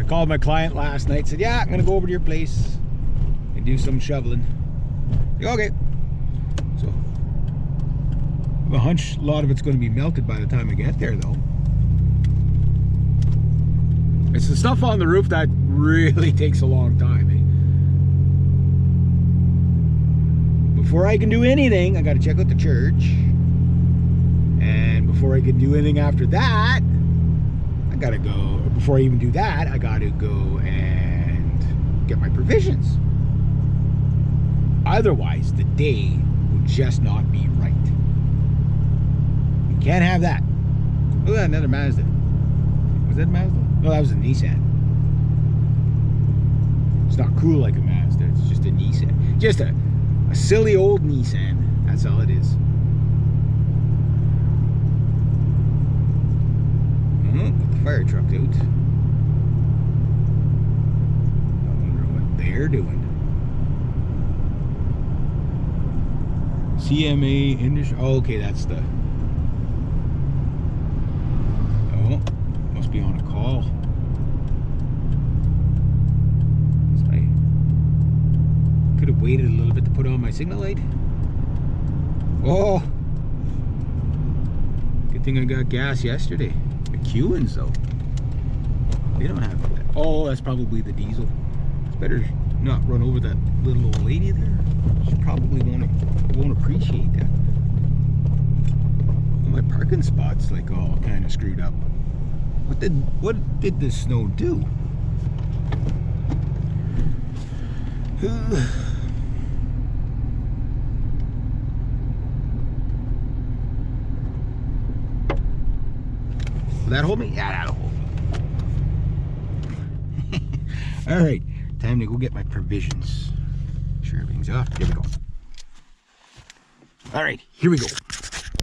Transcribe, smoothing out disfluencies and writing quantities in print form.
called my client last night, said, yeah, I'm gonna go over to your place and do some shoveling. Okay. So, I have a hunch a lot of it's gonna be melted by the time I get there though. It's the stuff on the roof that really takes a long time, eh? Before I can do anything, I gotta check out the church. And before I can do anything after that, I gotta go, before I even do that, I gotta go and get my provisions. Otherwise, the day will just not be right. You can't have that. Look at that, another Mazda. Was that a Mazda? No, that was a Nissan. It's not cool like a Mazda, it's just a Nissan. Just a silly old Nissan, that's all it is. Got the fire truck out. I wonder what they're doing. CMA Industry. Oh, okay, that's the. Oh, must be on a call. Could have waited a little bit to put on my signal light. Oh, good thing I got gas yesterday. The Cuins though, they don't have that. Oh, that's probably the diesel. It's better not run over that little old lady there. She probably won't appreciate that. Well, my parking spot's like all kind of screwed up. What did this snow do? Will that hold me? Yeah, that'll hold me. All right, time to go get my provisions. Make sure everything's off. Here we go. All right, here we go.